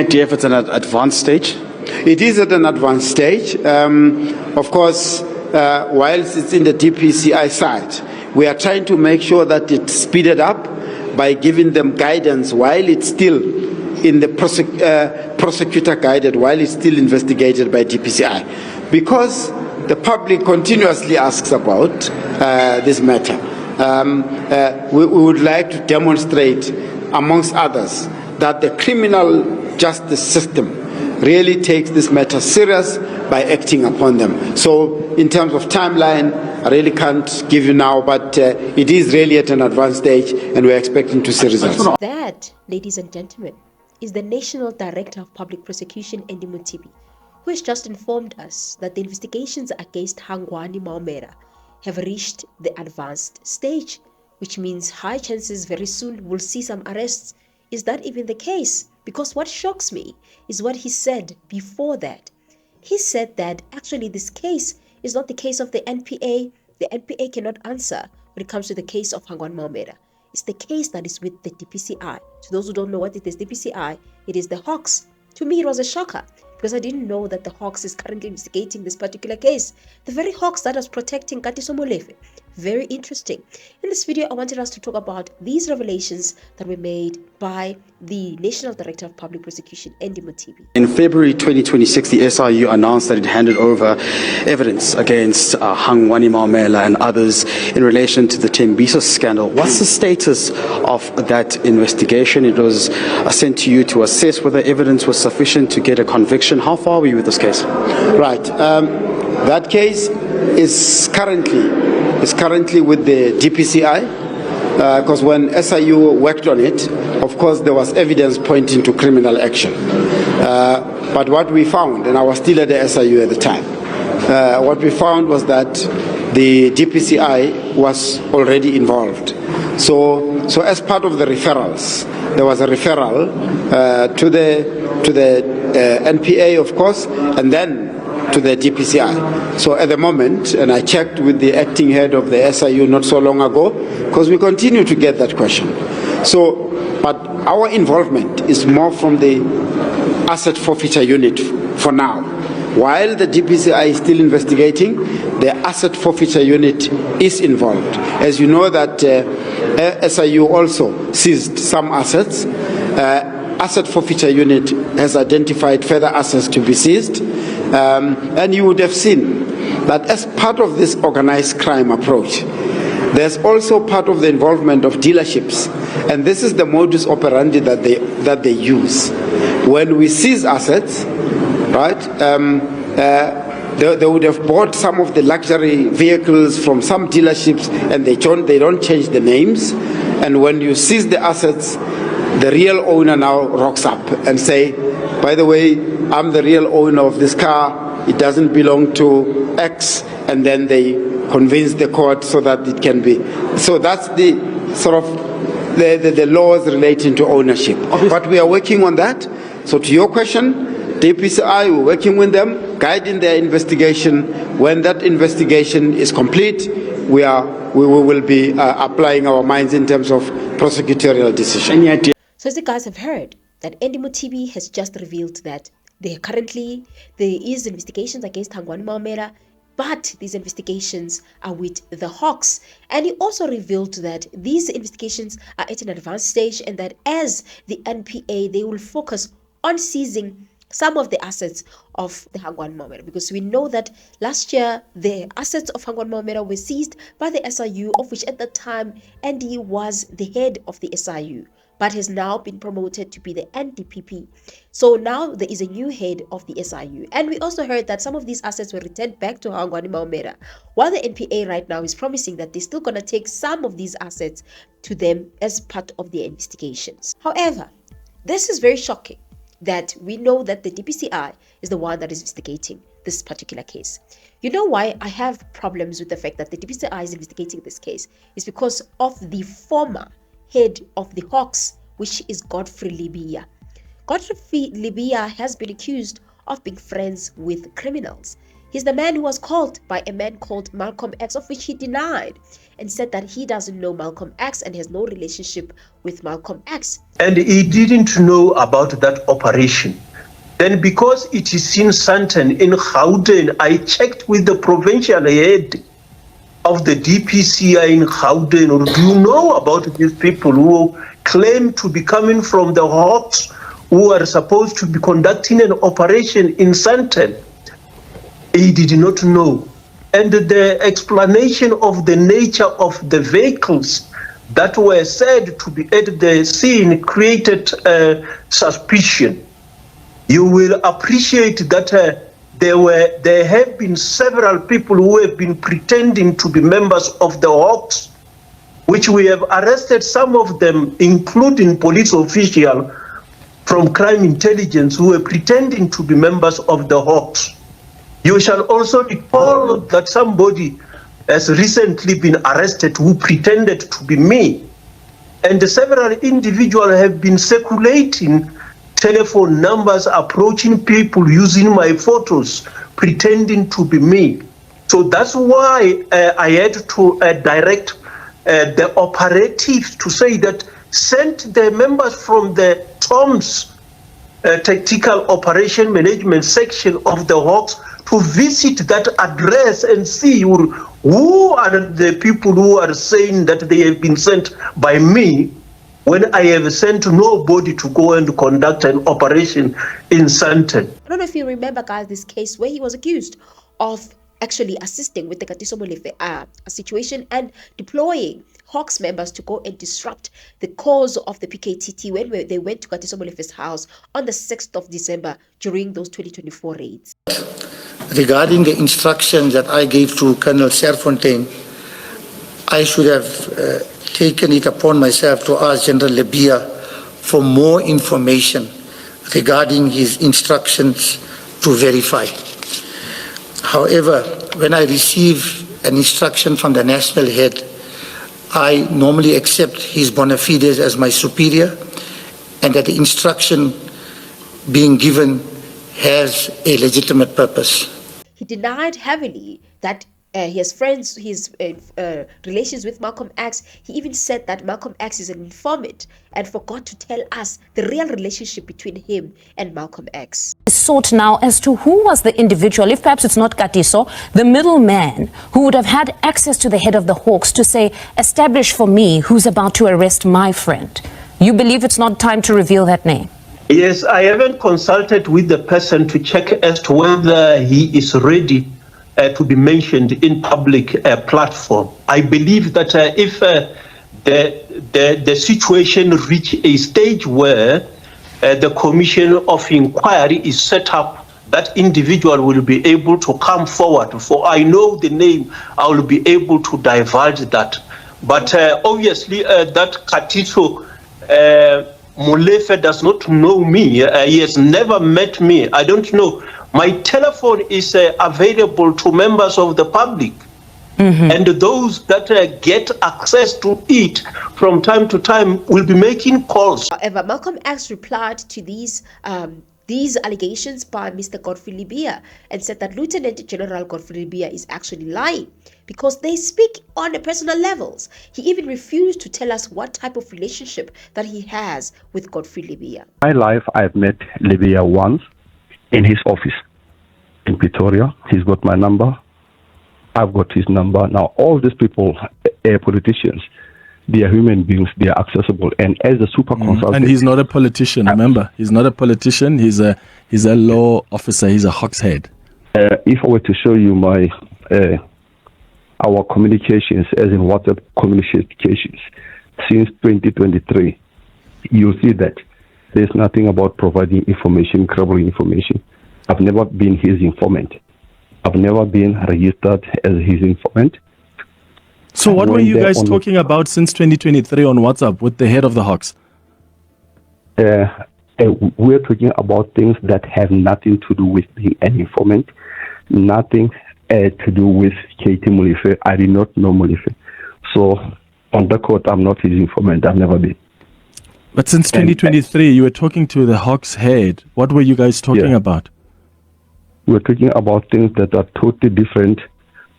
IDF at an advanced stage? It is at an advanced stage. Of course, whilst it's in the DPCI side, we are trying to make sure that it's speeded up by giving them guidance while it's still in the prosecutor guided, while it's still investigated by DPCI. Because the public continuously asks about this matter. We would like to demonstrate, amongst others, that the criminal justice system really takes this matter serious by acting upon them. So in terms of timeline, I really can't give you now, but it is really at an advanced stage and we're expecting to see results. That, ladies and gentlemen, is the National Director of Public Prosecution, Andy Mutibi, who has just informed us that the investigations against Hangwani Maumela have reached the advanced stage, which means high chances very soon we'll see some arrests. Is that even the case? Because what shocks me is what he said before that. He said that actually this case is not the case of the NPA. The NPA cannot answer when it comes to the case of Hangwani Maumela. It's the case that is with the DPCI. To those who don't know what it is, DPCI, it is the Hawks. To me, it was a shocker because I didn't know that the Hawks is currently investigating this particular case. The very Hawks that was protecting KATISO MOLEFE. Very interesting. In this video, I wanted us to talk about these revelations that were made by the National Director of Public Prosecution, Andy Mutibi. In February 2026, the SIU announced that it handed over evidence against Hangwani Maumela and others in relation to the Tembiso scandal. What's the status of that investigation? It was sent to you to assess whether evidence was sufficient to get a conviction. How far are we with this case? Right. That case is currently with the DPCI. Because when SIU worked on it, of course, there was evidence pointing to criminal action. But what we found, and I was still at the SIU at the time, what we found was that the DPCI was already involved. So as part of the referrals, there was a referral to the NPA, of course, and then to the DPCI. So at the moment, and I checked with the acting head of the SIU not so long ago, because we continue to get that question. So, but our involvement is more from the asset forfeiture unit for now. While the DPCI is still investigating, the asset forfeiture unit is involved. As you know that SIU also seized some assets. Asset forfeiture unit has identified further assets to be seized. And you would have seen that as part of this organized crime approach, there's also part of the involvement of dealerships. And this is the modus operandi that they use. When we seize assets, right, they would have bought some of the luxury vehicles from some dealerships and they don't change the names. And when you seize the assets, the real owner now rocks up and say, by the way, I'm the real owner of this car, it doesn't belong to X, and then they convince the court so that it can be. So that's the sort of the laws relating to ownership. But we are working on that. So to your question, DPCI, we're working with them, guiding their investigation. When that investigation is complete, we will be applying our minds in terms of prosecutorial decision. Any idea? So as you guys have heard, that Andy Mutibi has just revealed that there is investigations against Hangwani Maumela, but these investigations are with the Hawks. And he also revealed that these investigations are at an advanced stage and that as the NPA, they will focus on seizing some of the assets of the Hangwani Maumela, because we know that last year the assets of Hangwani Maumela were seized by the SIU, of which at the time Andy was the head of the SIU, but has now been promoted to be the NDPP. So now there is a new head of the SIU. And we also heard that some of these assets were returned back to Hangwani Maumela, while the NPA right now is promising that they're still going to take some of these assets to them as part of their investigations. However, this is very shocking that we know that the DPCI is the one that is investigating this particular case. You know why I have problems with the fact that the DPCI is investigating this case is because of the head of the Hawks, which is Godfrey Libya. Godfrey Libya has been accused of being friends with criminals. He's the man who was called by a man called Malcolm X, of which he denied and said that he doesn't know Malcolm X and has no relationship with Malcolm X. And he didn't know about that operation. Then because it is in Sandton, in Gauteng, I checked with the provincial head of the DPCI in Gauteng, or do you know about these people who claim to be coming from the Hawks, who are supposed to be conducting an operation in Sandton? He did not know. And the explanation of the nature of the vehicles that were said to be at the scene created suspicion. You will appreciate that there have been several people who have been pretending to be members of the Hawks, which we have arrested some of them, including police officials from crime intelligence who were pretending to be members of the Hawks. You shall also recall that somebody has recently been arrested who pretended to be me. And several individuals have been circulating telephone numbers, approaching people using my photos, pretending to be me. So that's why I had to direct the operatives to say that send the members from the TOMS Tactical Operation Management section of the Hawks to visit that address and see who are the people who are saying that they have been sent by me, when I have sent nobody to go and conduct an operation in Sandton. I don't know if you remember, guys, this case where he was accused of actually assisting with the KATISO MOLEFE situation and deploying Hawks members to go and disrupt the cause of the PKTT when they went to KATISO MOLEFE's house on the 6th of December during those 2024 raids. Regarding the instructions that I gave to Colonel Serfontaine, I should have taken it upon myself to ask General Lebia for more information regarding his instructions to verify. However, when I receive an instruction from the national head, I normally accept his bona fides as my superior, and that the instruction being given has a legitimate purpose. He denied heavily that he has friends, his relations with Malcolm X. He even said that Malcolm X is an informant and forgot to tell us the real relationship between him and Malcolm X. Sought now as to who was the individual, if perhaps it's not KATISO, the middleman who would have had access to the head of the Hawks to say, establish for me who's about to arrest my friend. You believe it's not time to reveal that name? Yes, I haven't consulted with the person to check as to whether he is ready to be mentioned in public platform. I believe that if the situation reach a stage where the commission of inquiry is set up, that individual will be able to come forward. For I know the name, I will be able to divulge that. But obviously that KATISO MOLEFE does not know me. He has never met me. I don't know. My telephone is available to members of the public. And those that get access to it from time to time will be making calls. However, Malcolm X replied to these allegations by Mr. Godfrey Libia and said that Lieutenant General Godfrey Libia is actually lying because they speak on a personal levels. He even refused to tell us what type of relationship that he has with Godfrey Libia. In my life, I've met Libia once in his office in Pretoria. He's got my number. I've got his number. Now, all these people, politicians, they are human beings. They are accessible. And as a super consultant, and he's not a politician. Remember, he's not a politician. He's a law officer. He's a Hawks head. If I were to show you my our communications, as in WhatsApp communications, since 2023, you'll see that there's nothing about providing information, credible information. I've never been his informant. I've never been registered as his informant. So what were you guys talking about since 2023 on WhatsApp with the head of the Hawks? We're talking about things that have nothing to do with being an informant, nothing to do with KT MOLEFE. I did not know MOLEFE. So on the court, I'm not his informant. I've never been. But since 2023, you were talking to the Hawks head. What were you guys talking about? we're talking about things that are totally different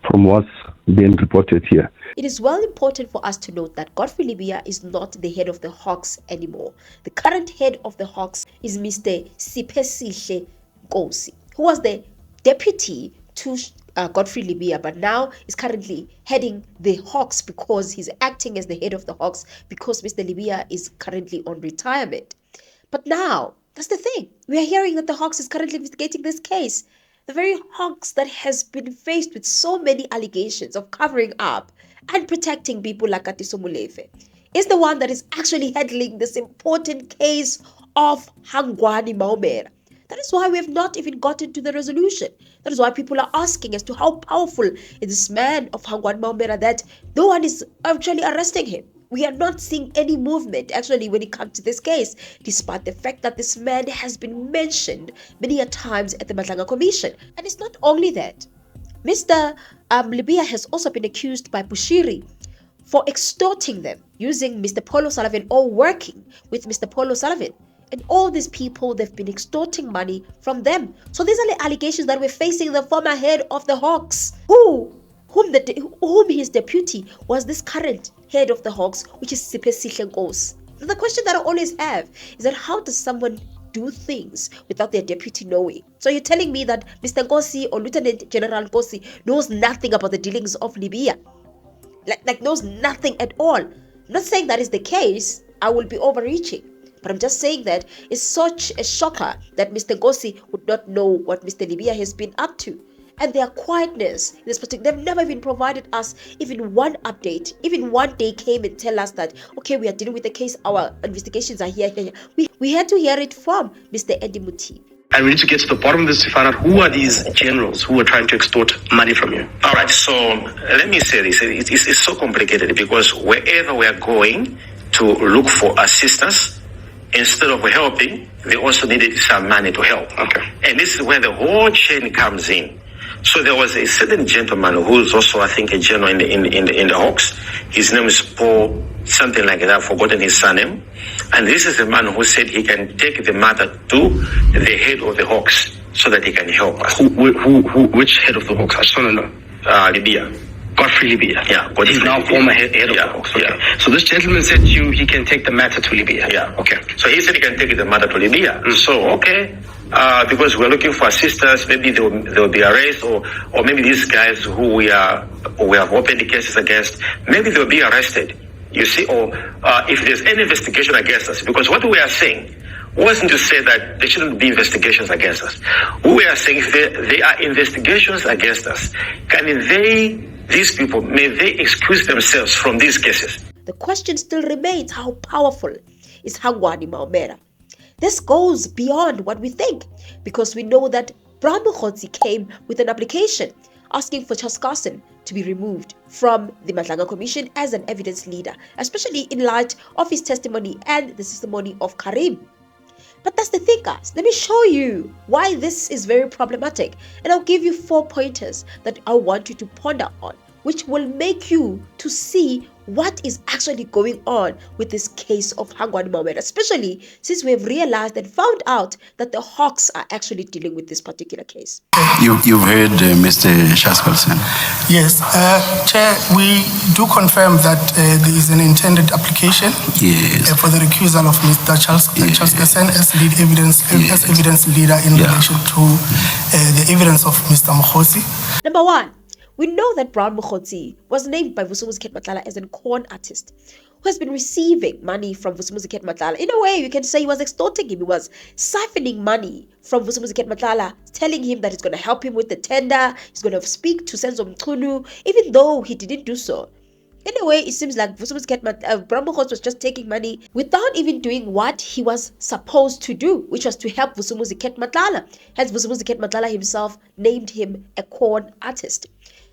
from what's being reported here. It is well important for us to note that Godfrey Libya is not the head of the Hawks anymore. The current head of the Hawks is Mr. Sipesihle KGOSI, who was the deputy to Godfrey Libya, but now is currently heading the Hawks because he's acting as the head of the Hawks because Mr. Libya is currently on retirement. But now, that's the thing. We are hearing that the Hawks is currently investigating this case. The very Hawks that has been faced with so many allegations of covering up and protecting people like KATISO MOLEFE is the one that is actually handling this important case of Hangwani Maumela. That is why we have not even gotten to the resolution. That is why people are asking as to how powerful is this man of Hangwani Maumela that no one is actually arresting him. We are not seeing any movement actually when it comes to this case, despite the fact that this man has been mentioned many a times at the Madlanga Commission. And it's not only that. Mr. Libya has also been accused by Bushiri for extorting them using Mr. Polo Sullivan or working with Mr. Polo Sullivan. And all these people, they've been extorting money from them. So these are the allegations that we're facing the former head of the Hawks, whom his deputy was this current head of the Hawks, which is Sipesihle KGOSI. The question that I always have is that how does someone do things without their deputy knowing? So you're telling me that Mr. KGOSI or Lieutenant General KGOSI knows nothing about the dealings of Libya? Like knows nothing at all. I'm not saying that is the case. I will be overreaching. But I'm just saying that it's such a shocker that Mr. KGOSI would not know what Mr. Libya has been up to. And their quietness in this particular, they've never even provided us even one update. Even one day came and tell us that, okay, we are dealing with the case, our investigations are here. We had to hear it from Mr. Andy Mutibi. And we need to get to the bottom of this to find out who are these generals who are trying to extort money from you. All right, so let me say this. It's so complicated because wherever we are going to look for assistance, instead of helping, they also needed some money to help. Okay. And this is where the whole chain comes in. So there was a certain gentleman who's also, I think, a general in the Hawks. His name is Paul, something like that. I've forgotten his surname. And this is the man who said he can take the matter to the head of the Hawks so that he can help us. Which head of the Hawks? I just want to know. Libya. Godfrey Libya. Yeah. He's now former head of the Hawks. Okay. Yeah. So this gentleman said to you he can take the matter to Libya. Yeah. Okay. So he said he can take the matter to Libya. So, okay. Because we're looking for assistance, maybe they'll be arrested, or maybe these guys who we have opened the cases against, maybe they'll be arrested. You see, or if there's any investigation against us, because what we are saying wasn't to say that there shouldn't be investigations against us. We are saying if there are investigations against us, these people, may they excuse themselves from these cases? The question still remains, how powerful is Hangwani Maumela? This goes beyond what we think, because we know that MOGOTSI came with an application asking for Charles Carson to be removed from the Madlanga Commission as an evidence leader, especially in light of his testimony and the testimony of CARRIM. But that's the thing, guys. Let me show you why this is very problematic, and I'll give you 4 pointers that I want you to ponder on, which will make you to see what is actually going on with this case of Hangwani Maumela, especially since we have realized and found out that the Hawks are actually dealing with this particular case. You've heard Mr. Shaskalson. Yes, Chair, we do confirm that there is an intended application for the recusal of Mr. Charles Kassan as lead evidence, as evidence leader in relation to the evidence of Mr. MOGOTSI. Number one, we know that MOGOTSI was named by Vusumuzi Matlala as a corn artist who has been receiving money from Vusumuzi Matlala. In a way, you can say he was extorting him. He was siphoning money from Vusumuzi Matlala, telling him that he's going to help him with the tender, he's going to speak to Senzo Mchunu, even though he didn't do so. In a way, it seems like MOGOTSI was just taking money without even doing what he was supposed to do, which was to help Vusumuzi Matlala. Hence, Vusumuzi Matlala himself named him a corn artist.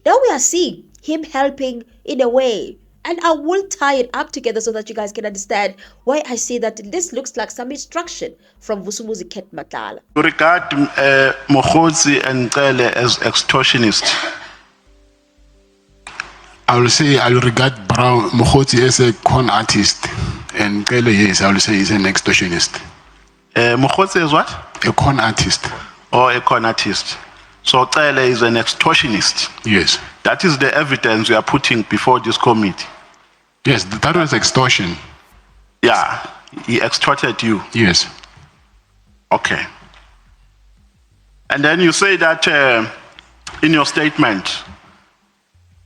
Now we are seeing him helping in a way, and I will tie it up together so that you guys can understand why I say that this looks like some instruction from Vusumuzi Matlala. You regard MOGOTSI and Cele as extortionists. I will say I will regard MOGOTSI as a con artist, and Cele, yes, I will say he's an extortionist. MOGOTSI is what? A con artist. Or a con artist. So Cele is an extortionist. Yes. That is the evidence we are putting before this committee. Yes, that was extortion. Yeah, he extorted you. Yes. Okay. And then you say that in your statement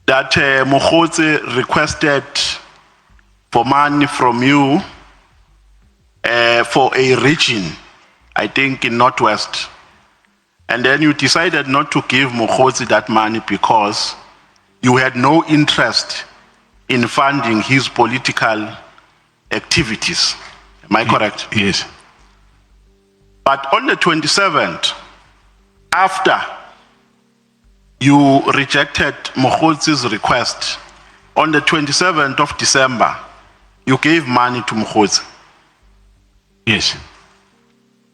that Mogotsi requested for money from you for a region, I think in Northwest. And then you decided not to give Mogotsi that money because you had no interest in funding his political activities. Am I correct? Yes. But on the 27th, after you rejected Mogotsi's request, on the 27th of December, you gave money to Mogotsi. Yes.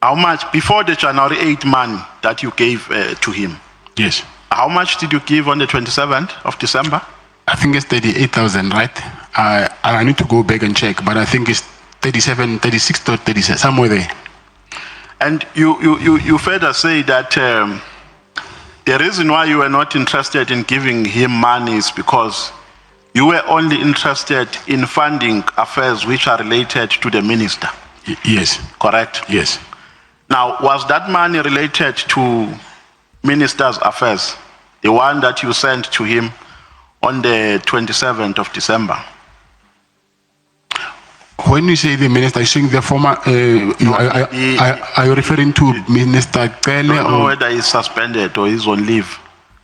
How much? Before the January 8 money that you gave to him? Yes. How much did you give on the 27th of December? I think it's 38,000, right? I need to go back and check, but I think it's 37, 36 or 37, somewhere there. And you further say that the reason why you were not interested in giving him money is because you were only interested in funding affairs which are related to the minister. Yes. Correct? Yes. Now, was that money related to minister's affairs, the one that you sent to him on the 27th of December? When you say the minister, I think the former, are you referring to Minister Kele? I don't know whether he's suspended or he's on leave,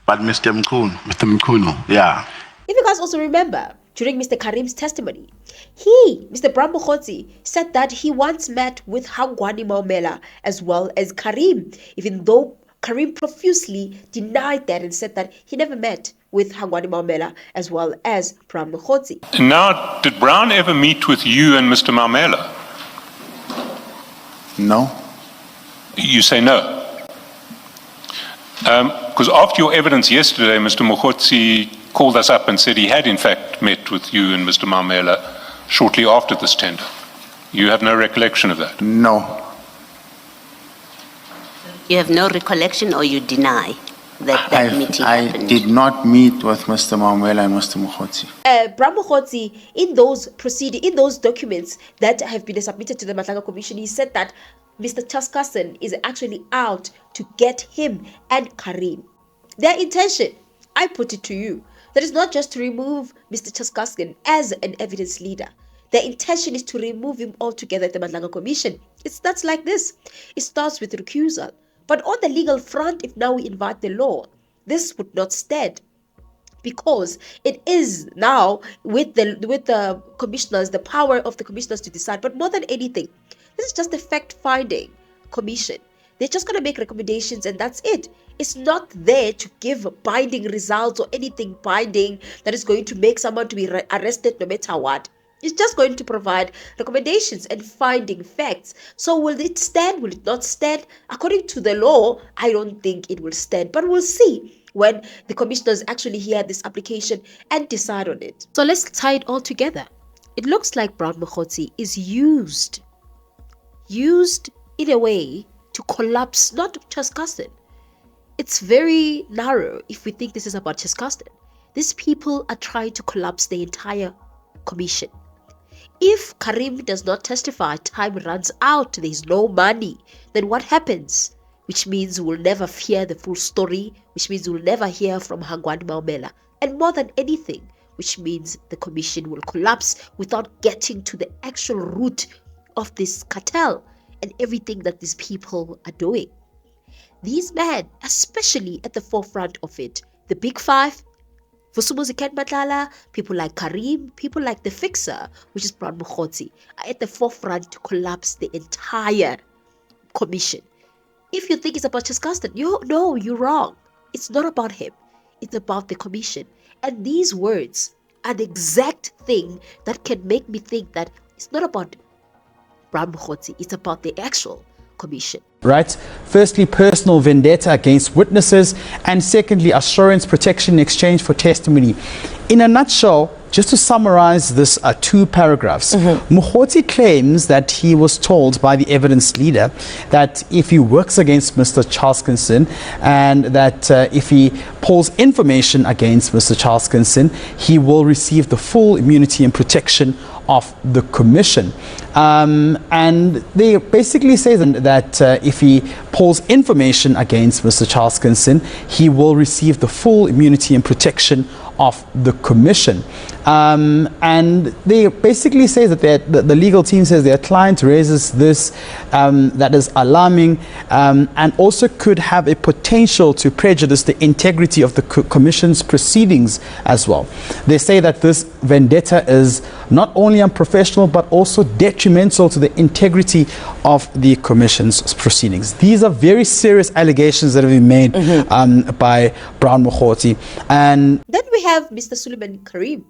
but Mr. Mkhunu. Mr. Mkhunu. Yeah. If you guys also remember, during Mr. Carrim's testimony, Mr. Mogotsi, said that he once met with Hangwani Maumela as well as CARRIM, even though CARRIM profusely denied that and said that he never met with Hangwani Maumela as well as Mogotsi. Now, did Brown ever meet with you and Mr. Maumela? No. You say no? Because after your evidence yesterday, Mr. Mogotsi called us up and said he had in fact met with you and Mr. Maumela shortly after this tender. You have no recollection of that? No. You have no recollection or you deny that meeting happened? I did not meet with Mr. Maumela and Mr. Mogotsi. Mogotsi, in those documents that have been submitted to the Madlanga Commission, he said that Mr. Chaskasen is actually out to get him and CARRIM. Their intention, I put it to you, that is not just to remove Mr. Chaskasen as an evidence leader. Their intention is to remove him altogether at the Madlanga Commission. It starts like this. It starts with recusal. But on the legal front, if now we invite the law, this would not stand, because it is now with the commissioners, the power of the commissioners to decide. But more than anything, this is just a fact-finding commission. They're just going to make recommendations and that's it. It's not there to give binding results or anything binding that is going to make someone to be arrested no matter what. It's just going to provide recommendations and finding facts. So will it stand? Will it not stand? According to the law, I don't think it will stand. But we'll see when the commissioners actually hear this application and decide on it. So let's tie it all together. It looks like Mogotsi is used in a way to collapse, not Chaskasen. It's very narrow if we think this is about Chaskasen. These people are trying to collapse the entire commission. If CARRIM does not testify, time runs out, there is no money, then what happens? Which means we'll never hear the full story, which means we'll never hear from Hangwani Maumela. And more than anything, which means the commission will collapse without getting to the actual root of this cartel and everything that these people are doing. These men, especially at the forefront of it, the Big Five, Vusumuzi and Matlala, people like CARRIM, people like the fixer, which is Mogotsi, are at the forefront to collapse the entire commission. If you think it's about Chaskasen, you're wrong. It's not about him. It's about the commission. And these words are the exact thing that can make me think that it's not about Mogotsi, it's about the actual commission. Right? Firstly, personal vendetta against witnesses, and secondly, assurance, protection in exchange for testimony. In a nutshell, just to summarize this 2 paragraphs, Mogotsi claims that he was told by the evidence leader that if he works against Mr. Charles Kinson and that if he polls information against Mr. Charles Kinson, he will receive the full immunity and protection of the commission. And they basically say that if he polls information against Mr. Charles Kinson, he will receive the full immunity and protection of the commission. And they basically say that the legal team says their client raises this that is alarming and also could have a potential to prejudice the integrity of the commission's proceedings as well. They say that this vendetta is not only unprofessional but also detrimental to the integrity of the commission's proceedings. These are very serious allegations that have been made by Brown Mogotsi. And then we have Mr. Suleiman Karim,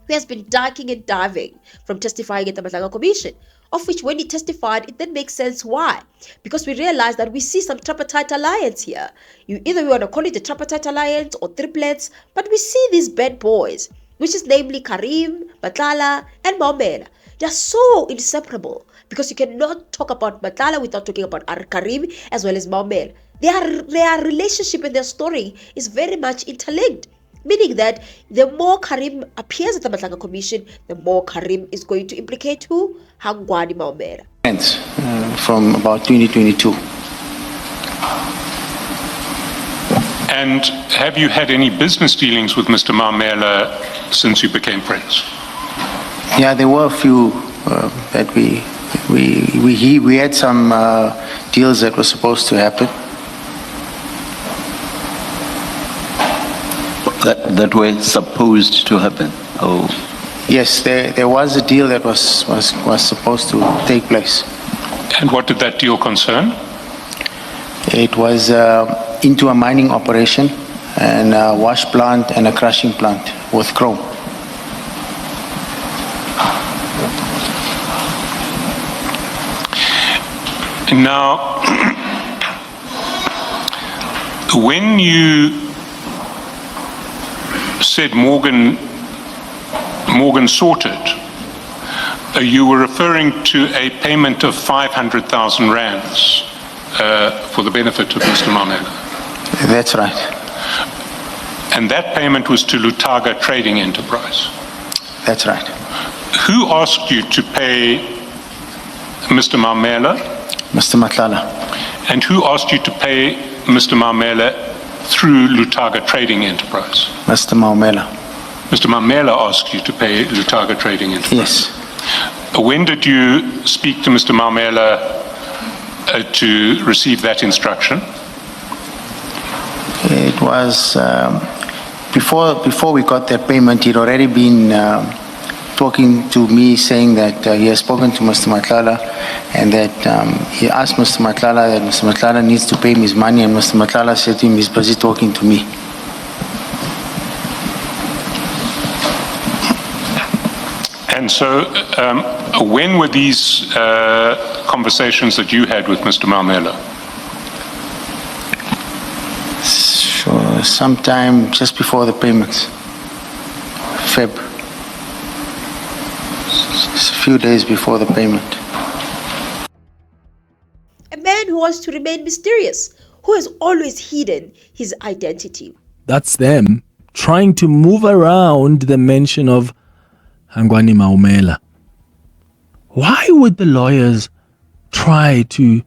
who has been ducking and diving from testifying at the Madlanga Commission, of which when he testified, it then makes sense why. Because we realize that we see some tripartite alliance here. You either want to call it a tripartite alliance or triplets, but we see these bad boys, which is namely Karim, Matlala and Maumela. They are so inseparable because you cannot talk about Matlala without talking about Karim as well as Maumela. Their relationship and their story is very much interlinked. Meaning that the more Karim appears at the Madlanga Commission, the more Karim is going to implicate who? Hangwani Maumela. From about 2022. And have you had any business dealings with Mr. Maumela since you became friends? Yeah, there were a few that we had some deals that were supposed to happen. That were supposed to happen. Oh, yes, there was a deal that was supposed to take place. And what did that deal concern? It was into a mining operation and a wash plant and a crushing plant with chrome. Now, when you said Morgan sorted, you were referring to a payment of 500,000 rands for the benefit of Mr. Maumela. That's right. And that payment was to Lutaga Trading Enterprise. That's right. Who asked you to pay Mr. Maumela? Mr. Matlala. And who asked you to pay Mr. Maumela through Lutaga Trading Enterprise? Mr. Maumela. Mr. Maumela asked you to pay Lutaga Trading Enterprise? Yes. When did you speak to Mr. Maumela to receive that instruction? It was before we got that payment. He'd already been talking to me, saying that he has spoken to Mr. Matlala and that he asked Mr. Matlala that Mr. Matlala needs to pay him his money, and Mr. Matlala said to him he's busy talking to me. And so when were these conversations that you had with Mr. Maumela? So sometime just before the payments, Feb. Just a few days before the payment. A man who wants to remain mysterious, who has always hidden his identity. That's them trying to move around the mention of Hangwani Maumela. Why would the lawyers try to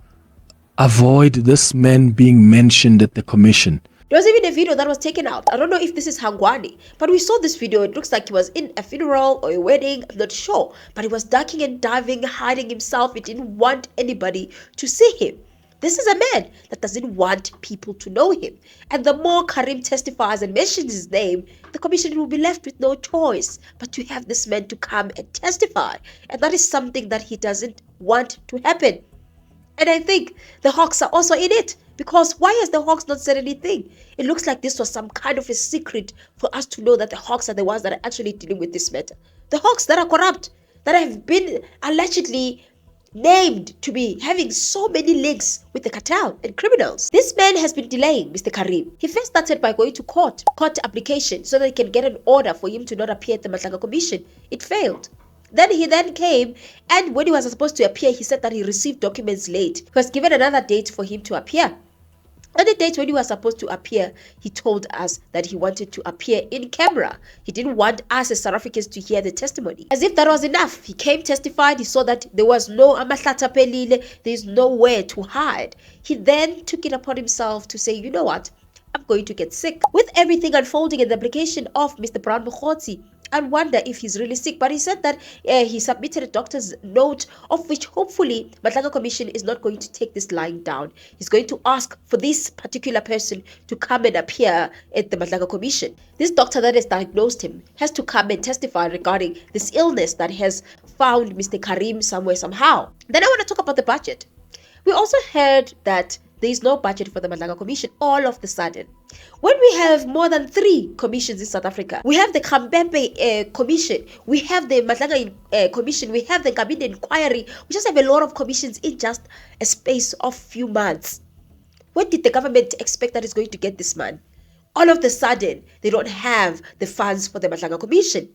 avoid this man being mentioned at the commission? There was even a video that was taken out. I don't know if this is Hangwani, but we saw this video. It looks like he was in a funeral or a wedding. I'm not sure. But he was ducking and diving, hiding himself. He didn't want anybody to see him. This is a man that doesn't want people to know him. And the more Karim testifies and mentions his name, the commission will be left with no choice but to have this man to come and testify. And that is something that he doesn't want to happen. And I think the Hawks are also in it. Because why has the Hawks not said anything? It looks like this was some kind of a secret for us to know that the Hawks are the ones that are actually dealing with this matter. The Hawks that are corrupt, that have been allegedly named to be having so many links with the cartel and criminals. This man has been delaying Mr. KARRIM. He first started by going to court application, so that he can get an order for him to not appear at the Madlanga Commission. It failed. Then he came, and when he was supposed to appear, he said that he received documents late. He was given another date for him to appear. On the date when he was supposed to appear, he told us that he wanted to appear in camera. He didn't want us as South Africans to hear the testimony. As if that was enough, he came, testified, he saw that there was no amahlata pelile, there's nowhere to hide. He then took it upon himself to say, you know what, I'm going to get sick. With everything unfolding in the application of Mr. Brown Mogotsi, I wonder if he's really sick, but he said that he submitted a doctor's note, of which hopefully Madlanga Commission is not going to take this lying down. He's going to ask for this particular person to come and appear at the Madlanga Commission. This doctor that has diagnosed him has to come and testify regarding this illness that has found Mr. KARRIM somewhere, somehow. Then I want to talk about the budget. We also heard that there is no budget for the Madlanga Commission all of the sudden. When we have more than 3 commissions in South Africa, we have the Kambembe Commission, we have the Madlanga Commission, we have the Cabinet Inquiry, we just have a lot of commissions in just a space of few months. When did the government expect that it's going to get this money? All of the sudden, they don't have the funds for the Madlanga Commission.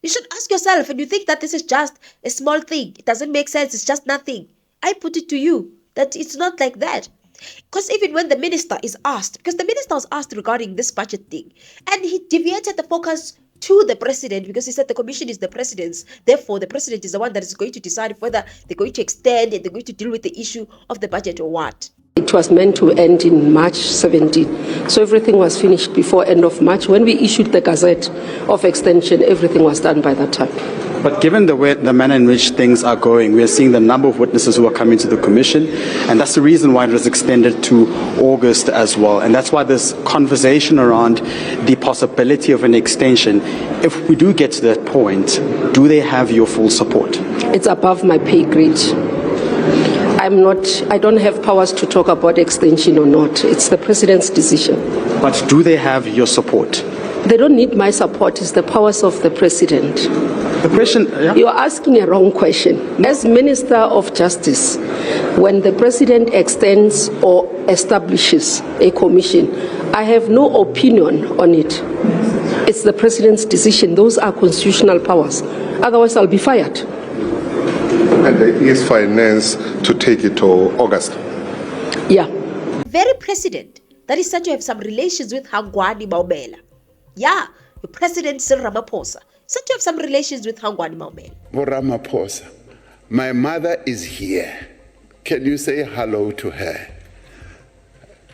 You should ask yourself, and you think that this is just a small thing, it doesn't make sense, it's just nothing. I put it to you that it's not like that. Because even when the minister is asked, because the minister was asked regarding this budget thing, and he deviated the focus to the president because he said the commission is the president's, therefore the president is the one that is going to decide whether they're going to extend and they're going to deal with the issue of the budget or what. It was meant to end in March 17, so everything was finished before end of March. When we issued the Gazette of extension, everything was done by that time. But given the manner in which things are going, we are seeing the number of witnesses who are coming to the commission, and that's the reason why it was extended to August as well. And that's why this conversation around the possibility of an extension, if we do get to that point, do they have your full support? It's above my pay grade. I don't have powers to talk about extension or not. It's the president's decision. But do they have your support? They don't need my support. It's the powers of the president. The question, yeah? You're asking a wrong question. As Minister of Justice, when the president extends or establishes a commission, I have no opinion on it. It's the president's decision. Those are constitutional powers. Otherwise, I'll be fired. And there is finance to take it to August. Yeah. Very president that is said to have some relations with Hangwani Maumela. Yeah, the president Cyril Ramaphosa said to have some relations with Hangwani Maumela. Ramaphosa, my mother is here. Can you say hello to her?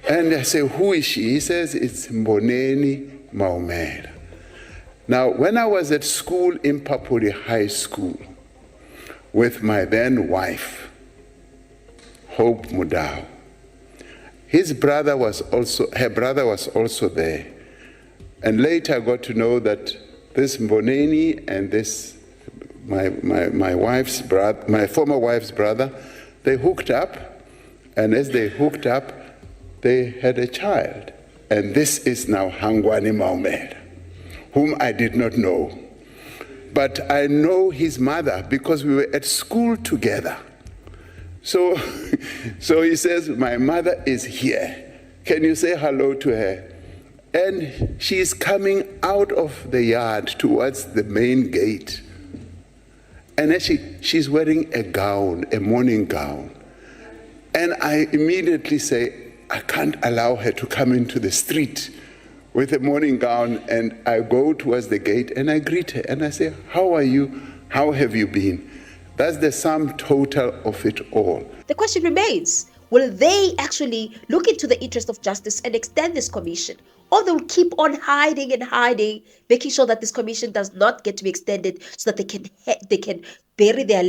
And I say, who is she? He says, it's Mboneni Maumela. Now, when I was at school in Papuri High School with my then wife, Hope Mudau, her brother was also there. And later I got to know that this Mboneni and this, my wife's brother, my former wife's brother, they hooked up. And as they hooked up, they had a child. And this is now Hangwani Maumela, whom I did not know. But I know his mother because we were at school together. So he says, my mother is here. Can you say hello to her? And she is coming out of the yard towards the main gate. And she's wearing a gown, a morning gown. And I immediately say, I can't allow her to come into the street with a morning gown. And I go towards the gate and I greet her. And I say, how are you? How have you been? That's the sum total of it all. The question remains, will they actually look into the interest of justice and extend this commission? Or they'll keep on hiding and hiding, making sure that this commission does not get to be extended so that they can bury their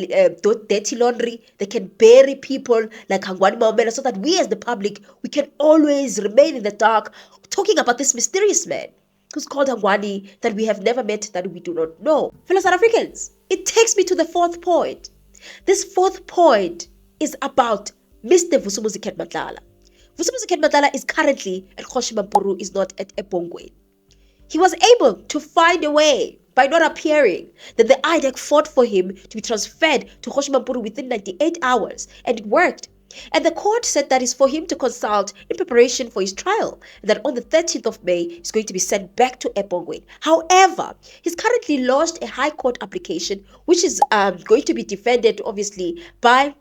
dirty laundry, they can bury people like Hangwani Maumela, so that we as the public, we can always remain in the dark talking about this mysterious man who's called Hangwani, that we have never met, that we do not know. Fellow South Africans, it takes me to the 4th point. This 4th point is about Mr. Vusumuzi Matlala. Vusumuzi Matlala is currently at MAMPURU, is not at Ebongweni. He was able to find a way by not appearing. Then the IDEC fought for him to be transferred to MAMPURU within 98 hours, and it worked. And the court said that is for him to consult in preparation for his trial, and that on the 13th of May, he's going to be sent back to Epongwen. However, he's currently lodged a high court application, which is going to be defended, obviously, by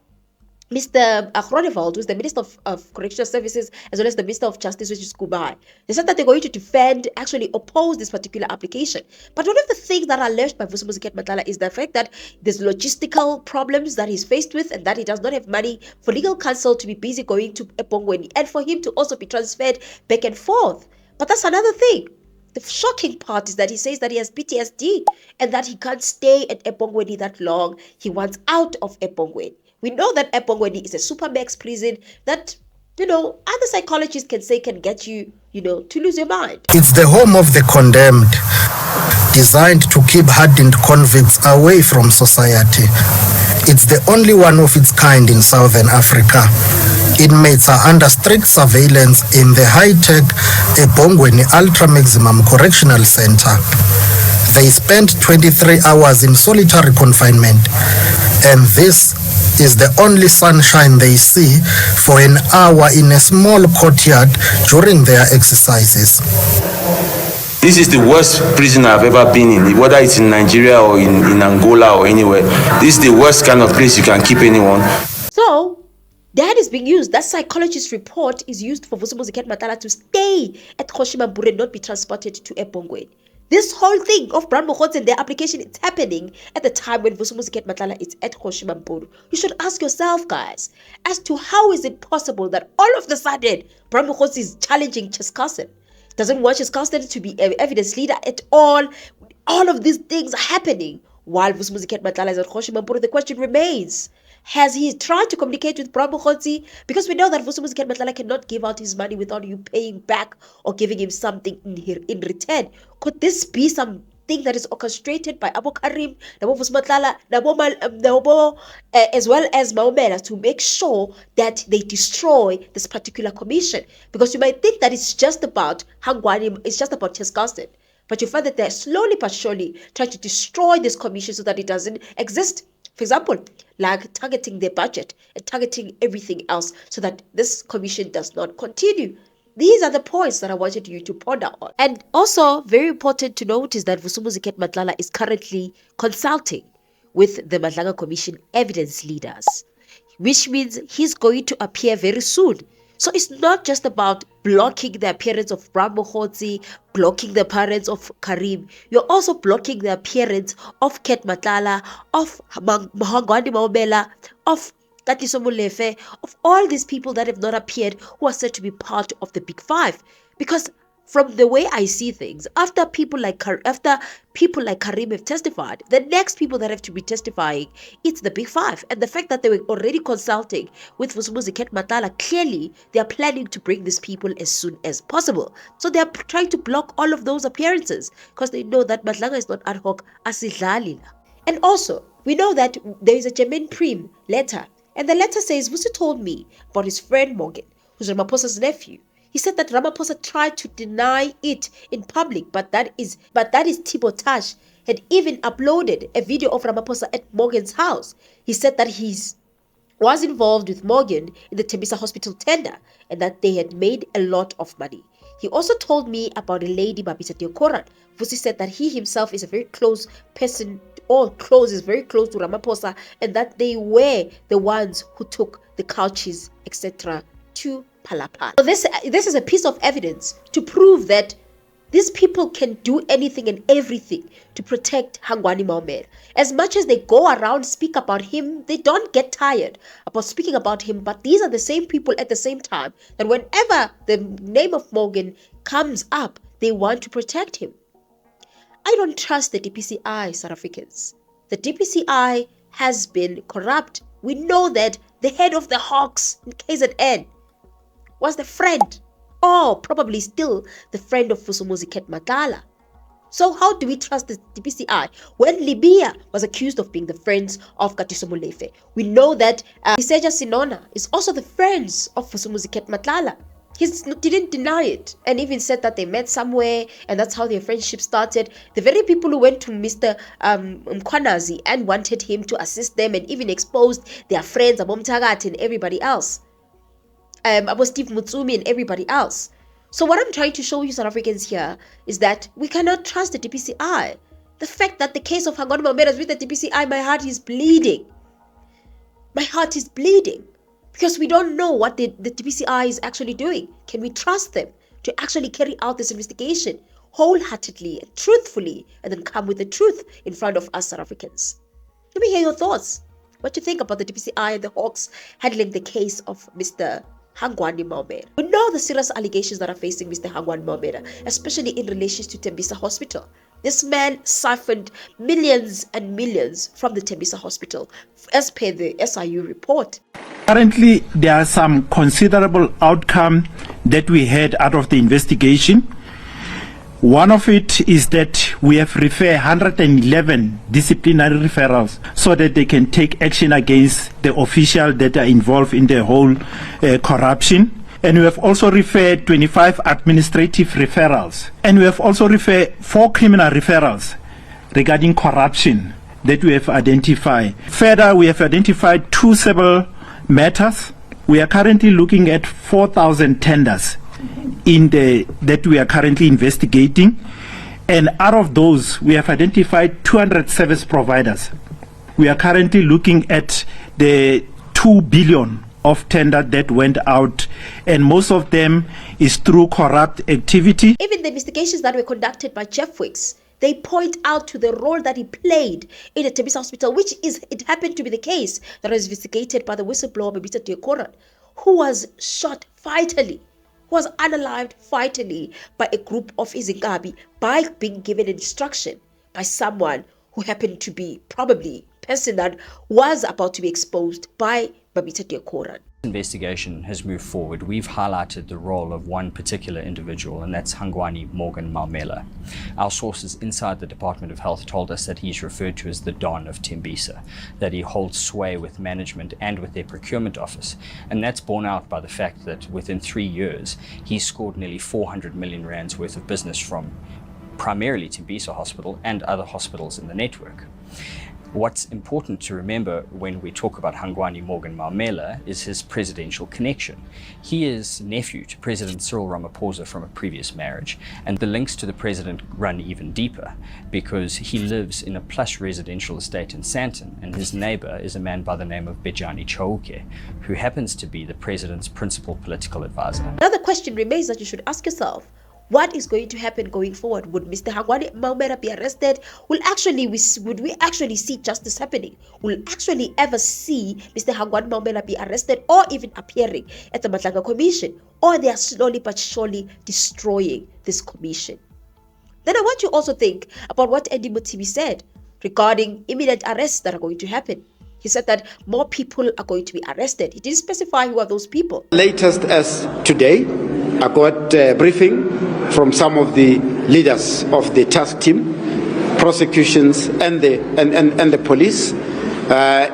Mr. Groenewald, who's the Minister of Correctional Services, as well as the Minister of Justice, which is Kubai. They said that they're going to defend, actually oppose this particular application. But one of the things that are alleged by Vusumuzi Matlala is the fact that there's logistical problems that he's faced with, and that he does not have money for legal counsel to be busy going to Epongwen, and for him to also be transferred back and forth. But that's another thing. The shocking part is that he says that he has PTSD and that he can't stay at Epongweni that long. He wants out of Epongweni. We know that Epongweni is a supermax prison that, other psychologists can say can get you, to lose your mind. It's the home of the condemned, designed to keep hardened convicts away from society. It's the only one of its kind in Southern Africa. Inmates are under strict surveillance in the high-tech Epongweni Ultra Maximum Correctional Center. They spent 23 hours in solitary confinement, and this is the only sunshine they see for an hour in a small courtyard during their exercises. This is the worst prison I've ever been in, whether it's in Nigeria or in Angola or anywhere. This is the worst kind of place you can keep anyone. So, that is being used. That psychologist's report is used for Vusumuzi Matlala to stay at MAMPURU and not be transported to Epongwen. This whole thing of Brown Mogotsi and their application is happening at the time when Vusumuzi Matlala is at MAMPURU. You should ask yourself, guys, as to how is it possible that all of a sudden Brown Mogotsi is challenging Cheskasen, doesn't want Cheskasen to be an evidence leader at all. All of these things are happening while Vusumuzi Matlala is at MAMPURU. The question remains, has he tried to communicate with Brown Mogotsi? Because we know that Vusumuzi Matlala cannot give out his money without you paying back or giving him something in return. Could this be something that is orchestrated by Abu KARRIM, Matlala, as well as MAUMELAS, to make sure that they destroy this particular commission? Because you might think that it's just about Hangwani, it's just about Cheskasen, but you find that they're slowly but surely trying to destroy this commission so that it doesn't exist. For example, like targeting their budget and targeting everything else so that this commission does not continue. These are the points that I wanted you to ponder on. And also, very important to note is that Vusumuzi Matlala is currently consulting with the Madlanga Commission evidence leaders, which means he's going to appear very soon. So it's not just about blocking the appearance of Brown Mogotsi, blocking the appearance of KARRIM. You're also blocking the appearance of Ket Matlala, of Hangwani Maumela, of KATISO MOLEFE, of all these people that have not appeared who are said to be part of the Big Five. Because from the way I see things, after people like KARRIM have testified, the next people that have to be testifying, it's the Big Five. And the fact that they were already consulting with Vusumuzi Matlala, clearly they are planning to bring these people as soon as possible. So they are trying to block all of those appearances because they know that Madlanga is not ad hoc asidlalila. And also, we know that there is a German Prim letter, and the letter says, Vusi told me about his friend Morgan, who's Ramaphosa's nephew. He said that Ramaphosa tried to deny it in public, but that is Tibotash had even uploaded a video of Ramaphosa at Morgan's house. He said that he was involved with Morgan in the Tembisa hospital tender and that they had made a lot of money. He also told me about a lady, Babisa Teokoran. Vusi said that he himself is a very close person, is very close to Ramaphosa, and that they were the ones who took the couches, etc. to Palapala. So this is a piece of evidence to prove that these people can do anything and everything to protect Hangwani Maumela. As much as they go around speak about him, they don't get tired about speaking about him. But these are the same people at the same time that whenever the name of Morgan comes up, they want to protect him. I don't trust the DPCI, South Africans. The DPCI has been corrupt. We know that the head of the Hawks in KZN was the friend, or probably still the friend of Vusumuzi Matlala. So how do we trust the DPCI when Libya was accused of being the friends of KATISO Molefe? We know that Iseja Sinona is also the friends of Vusumuzi Matlala. He didn't deny it and even said that they met somewhere and that's how their friendship started. The very people who went to Mr. Mkwanazi and wanted him to assist them and even exposed their friends, Abom Tagat and everybody else. Abo Steve Mutsumi and everybody else. So what I'm trying to show you South Africans here is that we cannot trust the DPCI. The fact that the case of Hangwani Maumela is with the DPCI, my heart is bleeding. My heart is bleeding. Because we don't know what the DPCI is actually doing. Can we trust them to actually carry out this investigation wholeheartedly and truthfully and then come with the truth in front of us South Africans? Let me hear your thoughts. What do you think about the DPCI and the Hawks handling the case of Mr. Hangwani Maumela? We know the serious allegations that are facing Mr. Hangwani Maumela, especially in relation to Tembisa Hospital. This man siphoned millions and millions from the Tembisa Hospital, as per the SIU report. Currently, there are some considerable outcome that we had out of the investigation. One of it is that we have referred 111 disciplinary referrals so that they can take action against the officials that are involved in the whole corruption. And we have also referred 25 administrative referrals. And we have also referred 4 criminal referrals regarding corruption that we have identified. Further, we have identified 2 civil matters. We are currently looking at 4,000 tenders that we are currently investigating. And out of those, we have identified 200 service providers. We are currently looking at the 2 billion of tender that went out, and most of them is through corrupt activity. Even the investigations that were conducted by Jeff Wicks, they point out to the role that he played in the Tembisa Hospital, which it happened to be the case that was investigated by the whistleblower Babita Deokoran, who was shot fatally, who was unalived fatally by a group of Izingabi by being given instruction by someone who happened to be probably a person that was about to be exposed by Babita Deokoran. Investigation has moved forward. We've highlighted the role of one particular individual, and that's Hangwani Maumela. Our sources inside the Department of Health told us that he's referred to as the Don of Tembisa, that he holds sway with management and with their procurement office. And that's borne out by the fact that within 3 years, he scored nearly 400 million rands worth of business from primarily Tembisa Hospital and other hospitals in the network. What's important to remember when we talk about Hangwani Maumela is his presidential connection. He is nephew to President Cyril Ramaphosa from a previous marriage, and the links to the president run even deeper because he lives in a plush residential estate in Sandton, and his neighbor is a man by the name of Bejani Chauke, who happens to be the president's principal political advisor. Another question remains that you should ask yourself. What is going to happen going forward? Would Mr. Hangwani Maumela be arrested? Would we actually see justice happening? Will actually ever see Mr. Hangwani Maumela be arrested or even appearing at the Madlanga Commission? Or they are slowly but surely destroying this commission? Then I want you also think about what Andy Mutibi said regarding imminent arrests that are going to happen. He said that more people are going to be arrested. He didn't specify who are those people. Latest as today, I got a briefing from some of the leaders of the task team, prosecutions and the police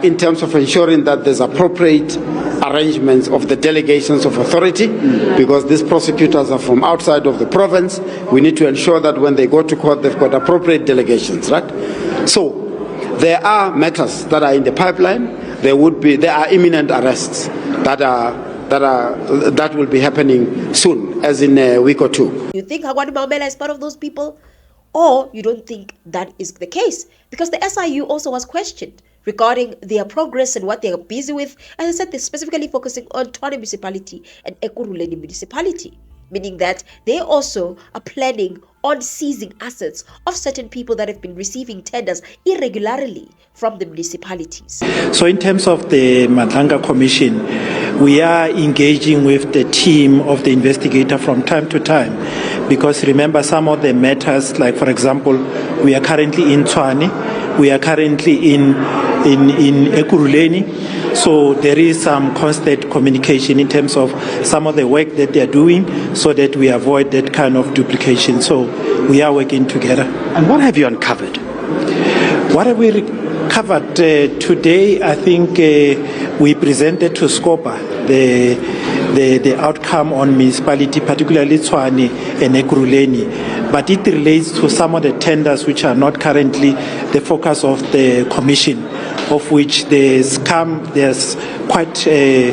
in terms of ensuring that there's appropriate arrangements of the delegations of authority, because these prosecutors are from outside of the province. We need to ensure that when they go to court, they've got appropriate delegations, right? So there are matters that are in the pipeline. There are imminent arrests that will be happening soon, as in a week or two. You think Hangwani Maumela is part of those people, or you don't think that is the case? Because the SIU also was questioned regarding their progress and what they are busy with. As I said, they're specifically focusing on Tshwane municipality and Ekurhuleni municipality, meaning that they also are planning on seizing assets of certain people that have been receiving tenders irregularly from the municipalities. So in terms of the Madlanga Commission, we are engaging with the team of the investigator from time to time, because remember some of the matters, like for example, we are currently in Tshwane, we are currently in Ekurhuleni. So there is some constant communication in terms of some of the work that they are doing so that we avoid that kind of duplication. So we are working together. And what have you uncovered? What have we covered today? I think we presented to SCOPA the outcome on municipality, particularly Tshwane and Ekurhuleni, but it relates to some of the tenders which are not currently the focus of the commission, of which there's quite a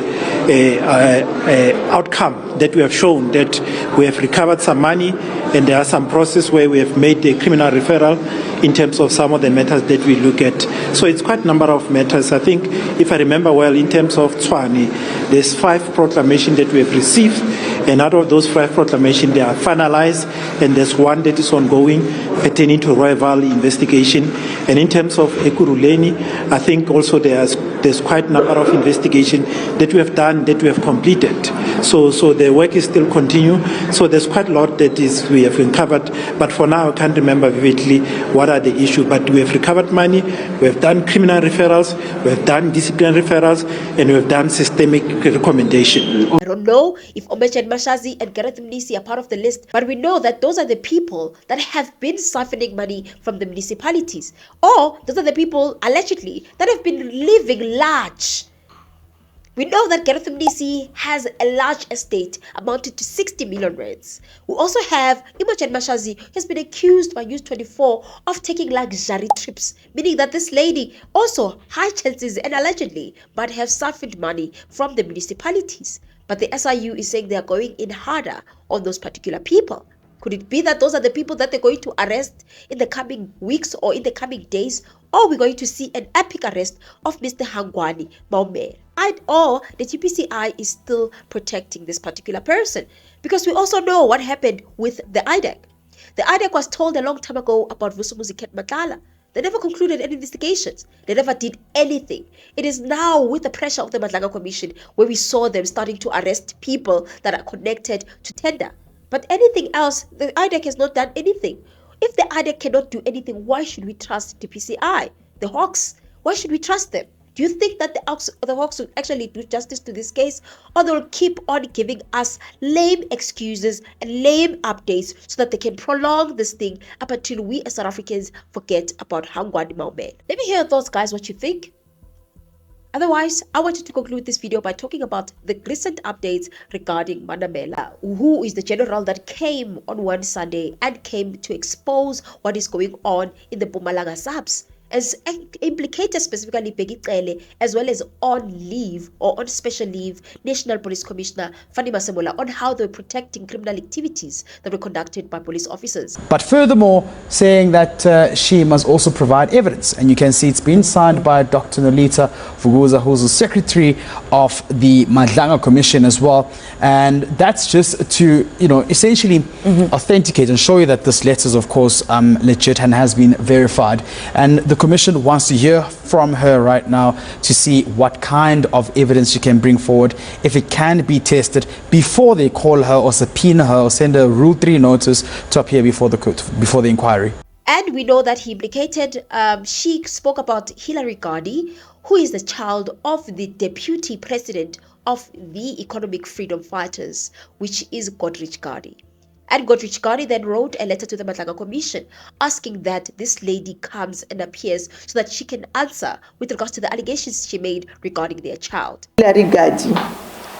outcome that we have shown that we have recovered some money, and there are some processes where we have made a criminal referral in terms of some of the matters that we look at. So it's quite a number of matters. I think, if I remember well, in terms of Tshwane, there's 5 proclamations that we have received, and out of those 5 proclamations, they are finalized, and there's 1 that is ongoing pertaining to Royal Valley investigation. And in terms of Ekurhuleni, I think also there's quite a number of investigations that we have done, that we have completed. So the work is still continue. So there's quite a lot that we have uncovered, but for now I can't remember vividly what are the issues. But we have recovered money, we have done criminal referrals, we have done disciplinary referrals, and we have done systemic recommendation. I don't know if Omechan Mashazi and Gareth Mnisi are part of the list, but we know that those are the people that have been siphoning money from the municipalities, or those are the people allegedly that have been living large. We know that Gareth Mnisi has a large estate amounting to 60 million rands. We also have Imogen Mashazi, who has been accused by News 24 of taking luxury trips, meaning that this lady also high chances and allegedly might have siphoned money from the municipalities. But the SIU is saying they are going in harder on those particular people. Could it be that those are the people that they're going to arrest in the coming weeks or in the coming days? Or we're going to see an epic arrest of Mr. Hangwani Maumela? Or the DPCI is still protecting this particular person? Because we also know what happened with the IDEC. The IDEC was told a long time ago about Vusumuzi and Matlala. They never concluded any investigations. They never did anything. It is now with the pressure of the Madlanga Commission where we saw them starting to arrest people that are connected to tender. But anything else, the IDEC has not done anything. If the IDEC cannot do anything, why should we trust the DPCI, the Hawks? Why should we trust them? Do you think that the Hawks will actually do justice to this case? Or they'll keep on giving us lame excuses and lame updates so that they can prolong this thing up until we as South Africans forget about Hangwani Maumela? Let me hear your thoughts, guys, what you think. Otherwise, I wanted to conclude this video by talking about the recent updates regarding MANAMELA, who is the general that came on one Sunday and came to expose what is going on in the Mpumalanga subs, as implicated specifically Peggy Cele, as well as on leave or on special leave, National Police Commissioner Fanny Masemola, on how they were protecting criminal activities that were conducted by police officers. But furthermore, saying that she must also provide evidence. And you can see it's been signed by Dr. Nolita Vuguza, who's the secretary of the Madlanga Commission as well. And that's just to, essentially authenticate and show you that this letter is, of course, legit and has been verified. And the Commission wants to hear from her right now to see what kind of evidence she can bring forward, if it can be tested before they call her or subpoena her or send a Rule 3 notice to appear before the inquiry. And we know that he implicated, she spoke about Hilary Gandhi, who is the child of the deputy president of the Economic Freedom Fighters, which is Godrich Gandhi. And Godrich Gandhi then wrote a letter to the Madlanga Commission asking that this lady comes and appears so that she can answer with regards to the allegations she made regarding their child. Hilary Gandhi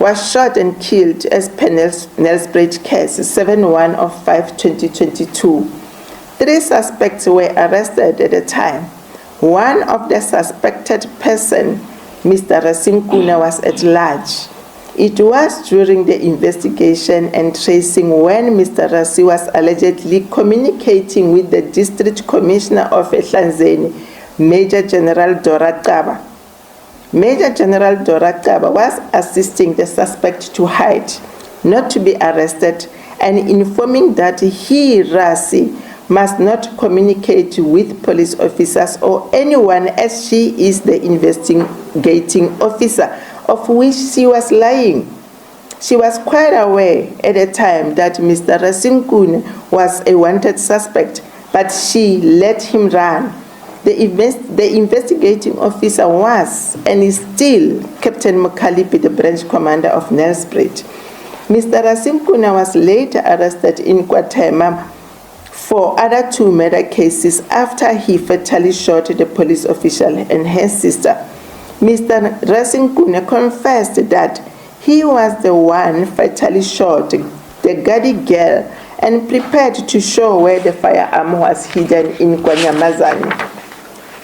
was shot and killed as per Nelspruit case 7/1 of 5/2022. 3 suspects were arrested at the time. One of the suspected person, Mr. Rasinkuna, was at large. It was during the investigation and tracing when Mr. Rasi was allegedly communicating with the District Commissioner of Ehlanzeni, Major General Dora Kaba. Major General Dora Kaba was assisting the suspect to hide, not to be arrested, and informing that he, Rasi, must not communicate with police officers or anyone, as she is the investigating officer, of which she was lying. She was quite aware at the time that Mr. Rasinkun was a wanted suspect, but she let him run. The investigating officer was and is still Captain Mokalipi, the branch commander of Nelspruit. Mr. Rasinkuna was later arrested in Kwatema for other 2 murder cases after he fatally shot the police official and her sister. Mr. Rasinkuna confessed that he was the one fatally shot the Gadi girl and prepared to show where the firearm was hidden in Kwanyamazani.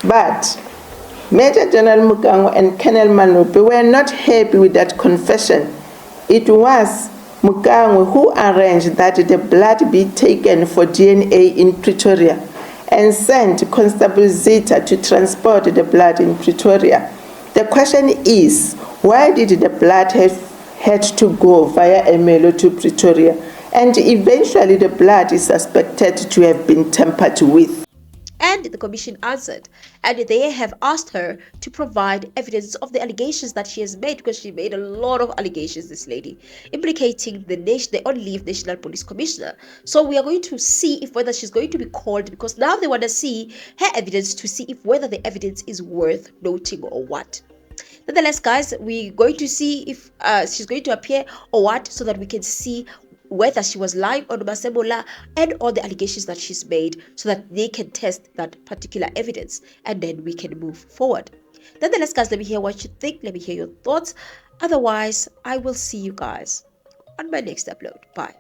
But Major General Mugango and Colonel Manupe were not happy with that confession. It was Mugango who arranged that the blood be taken for DNA in Pretoria and sent Constable Zita to transport the blood in Pretoria. The question is, why did the blood had to go via Emelo to Pretoria? And eventually the blood is suspected to have been tampered with. And the commission answered, and they have asked her to provide evidence of the allegations that she has made, because she made a lot of allegations, this lady, implicating the on-leave National Police Commissioner. So we are going to see if whether she's going to be called, because now they want to see her evidence to see if whether the evidence is worth noting or what. Nonetheless, guys, we're going to see if she's going to appear or what, so that we can see whether she was lying on Masemola and all the allegations that she's made, so that they can test that particular evidence and then we can move forward. Nonetheless, guys, let me hear what you think. Let me hear your thoughts. Otherwise, I will see you guys on my next upload. Bye.